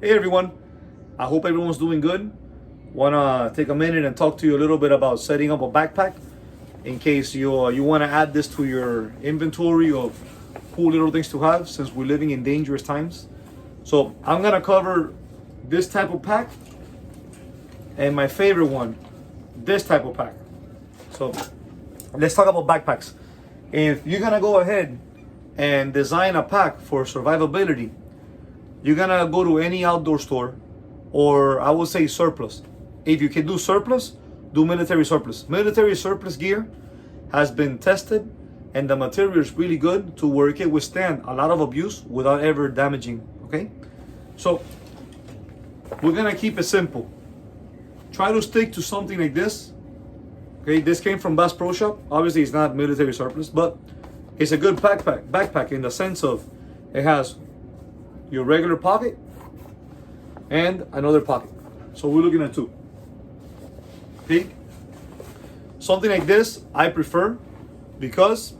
Hey everyone, I hope everyone's doing good. Want to take a minute and talk to you a little bit about setting up a backpack in case you want to add this to your inventory of cool little things to have since we're living in dangerous times. So I'm going to cover this type of pack and my favorite one, this type of pack. So let's talk about backpacks. If you're going to go ahead and design a pack for survivability, you're gonna go to any outdoor store, or I would say surplus. If you can do surplus, do military surplus. Military surplus gear has been tested and the material is really good to where it can withstand a lot of abuse without ever damaging, okay? So we're gonna keep it simple. Try to stick to something like this, okay? This came from Bass Pro Shop. Obviously it's not military surplus, but it's a good backpack in the sense of it has your regular pocket and another pocket. So we're looking at two. Okay? Something like this I prefer because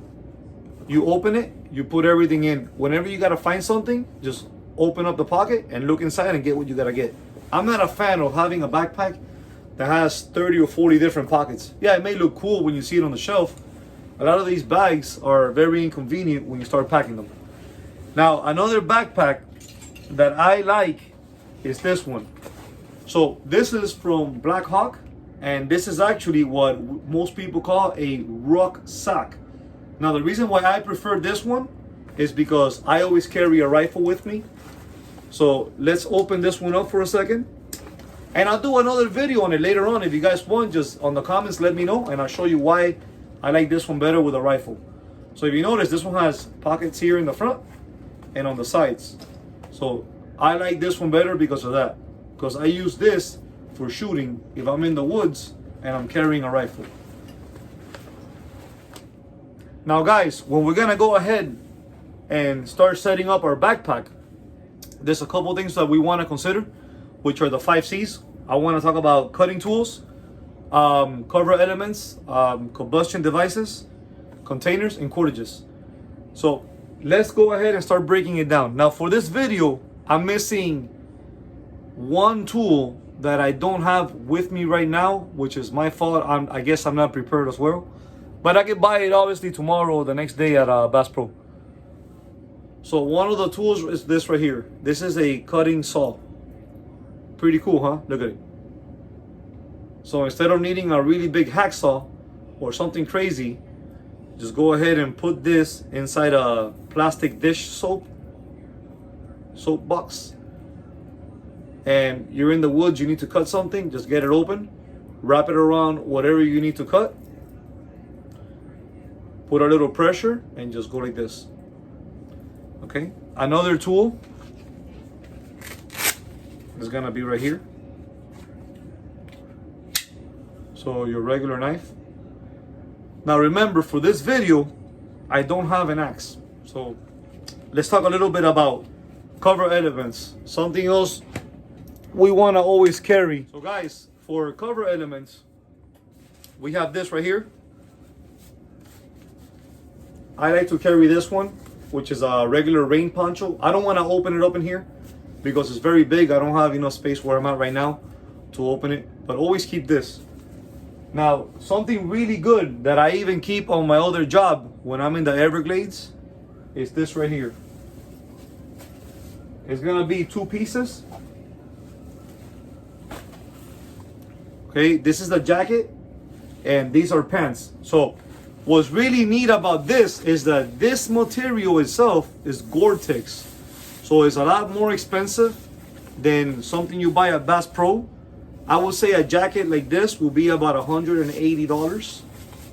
you open it, you put everything in. Whenever you gotta find something, just open up the pocket and look inside and get what you gotta get. I'm not a fan of having a backpack that has 30 or 40 different pockets. Yeah, it may look cool when you see it on the shelf. A lot of these bags are very inconvenient when you start packing them. Now, another backpack that I like is this one. So this is from Black Hawk, and this is actually what most people call a rucksack. Now the reason why I prefer this one is because I always carry a rifle with me. So let's open this one up for a second, and I'll do another video on it later on. If you guys want, just on the comments let me know and I'll show you why I like this one better with a rifle. So if you notice, this one has pockets here in the front and on the sides. So I like this one better because of that. Because I use this for shooting if I'm in the woods and I'm carrying a rifle. Now guys, when we're gonna go ahead and start setting up our backpack, there's a couple things that we want to consider, which are the 5 C's. I want to talk about cutting tools, cover elements, combustion devices, containers, and cordages. So let's go ahead and start breaking it down. Now for this video, I'm missing one tool that I don't have with me right now, which is my fault. I guess I'm not prepared as well. But I can buy it obviously tomorrow or the next day at Bass Pro. So one of the tools is this right here. This is a cutting saw. Pretty cool, huh? Look at it. So instead of needing a really big hacksaw or something crazy, just go ahead and put this inside a plastic dish soap box, and you're in the woods, you need to cut something, just get it open, wrap it around whatever you need to cut, put a little pressure, and just go like this. Okay, another tool is gonna be right here. So your regular knife. Now remember, for this video I don't have an axe, so let's talk a little bit about cover elements, something else we want to always carry. So guys, for cover elements, we have this right here. I like to carry this one, which is a regular rain poncho. I don't want to open it up in here because it's very big. I don't have enough space where I'm at right now to open it, but always keep this. Now, something really good that I even keep on my other job when I'm in the Everglades is this right here. It's gonna be 2 pieces. Okay, this is the jacket and these are pants. So what's really neat about this is that this material itself is Gore-Tex. So it's a lot more expensive than something you buy at Bass Pro. I would say a jacket like this will be about $180.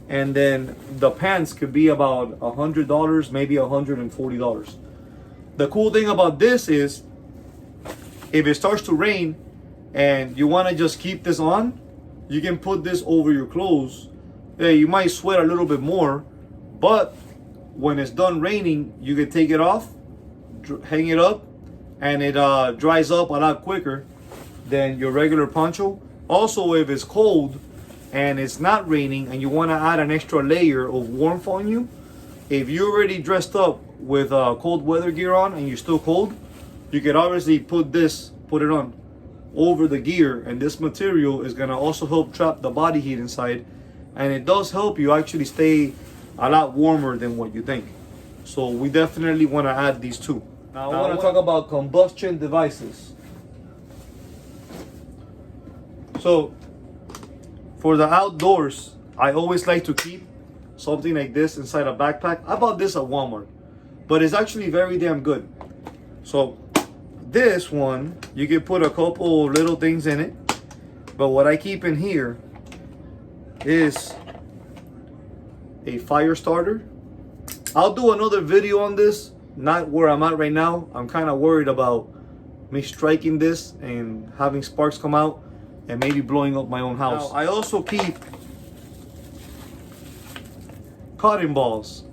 And then the pants could be about $100, maybe $140. The cool thing about this is if it starts to rain and you want to just keep this on, you can put this over your clothes. Yeah, you might sweat a little bit more, but when it's done raining, you can take it off, hang it up, and it dries up a lot quicker than your regular poncho. Also, if it's cold and it's not raining and you want to add an extra layer of warmth on you, if you're already dressed up with cold weather gear on and you're still cold, you can obviously put this put it on over the gear, and this material is gonna also help trap the body heat inside, and it does help you actually stay a lot warmer than what you think. So we definitely want to add these two. Now I want to talk about combustion devices. So for the outdoors, I always like to keep something like this inside a backpack. I bought this at Walmart, but it's actually very damn good. So this one, you can put a couple little things in it, but what I keep in here is a fire starter. I'll do another video on this, not where I'm at right now. I'm kind of worried about me striking this and having sparks come out and maybe blowing up my own house. Now, I also keep cotton balls.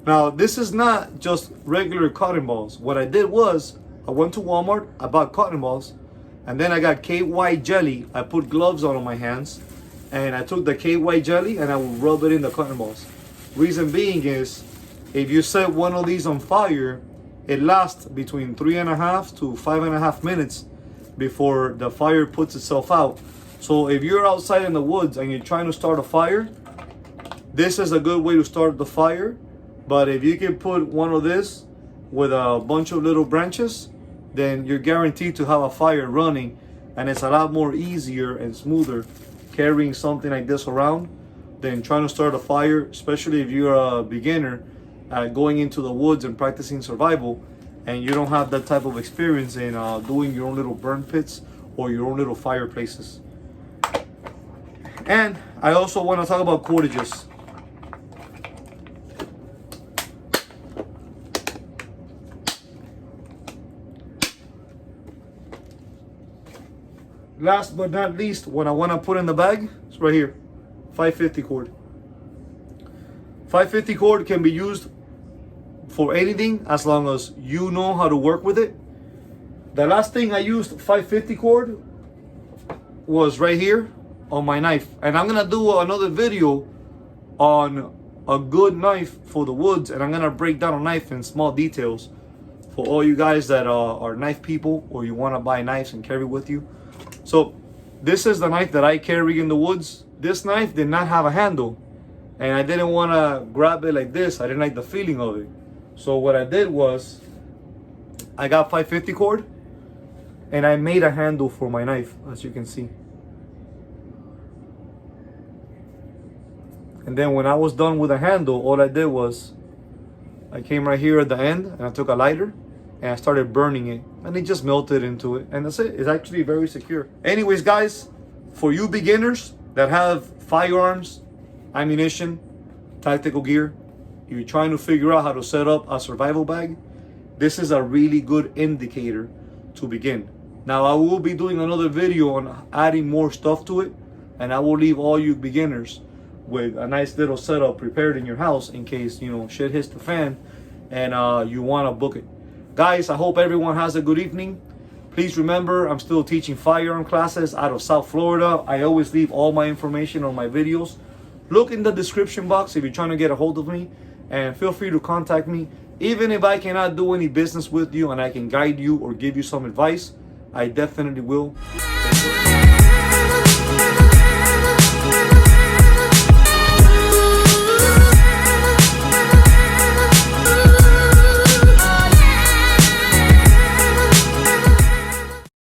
Now, this is not just regular cotton balls. What I did was, I went to Walmart, I bought cotton balls, and then I got KY jelly. I put gloves on my hands, and I took the KY jelly and I would rub it in the cotton balls. Reason being is, if you set one of these on fire, it lasts between 3.5 to 5.5 minutes before the fire puts itself out. So if you're outside in the woods and you're trying to start a fire, this is a good way to start the fire. But if you can put one of this with a bunch of little branches, then you're guaranteed to have a fire running, and it's a lot more easier and smoother carrying something like this around than trying to start a fire, especially if you're a beginner going into the woods and practicing survival, and you don't have that type of experience in doing your own little burn pits or your own little fireplaces. And I also want to talk about cordages. Last but not least, what I want to put in the bag is right here. 550 cord. 550 cord can be used for anything as long as you know how to work with it. The last thing I used 550 cord was right here on my knife, and I'm gonna do another video on a good knife for the woods, and I'm gonna break down a knife in small details for all you guys that are knife people or you want to buy knives and carry with you. So this is the knife that I carry in the woods. This knife did not have a handle, and I didn't want to grab it like this. I didn't like the feeling of it. So what I did was I got 550 cord and I made a handle for my knife, as you can see. And then when I was done with the handle, all I did was I came right here at the end and I took a lighter and I started burning it, and it just melted into it, and that's it. It's actually very secure. Anyways, guys, for you beginners that have firearms, ammunition, tactical gear, you're trying to figure out how to set up a survival bag, this is a really good indicator to begin. Now, I will be doing another video on adding more stuff to it, and I will leave all you beginners with a nice little setup prepared in your house in case, you know, shit hits the fan and you want to book it. Guys, I hope everyone has a good evening. Please remember, I'm still teaching firearm classes out of South Florida. I always leave all my information on my videos. Look in the description box if you're trying to get a hold of me, and feel free to contact me. Even if I cannot do any business with you and I can guide you or give you some advice, I definitely will.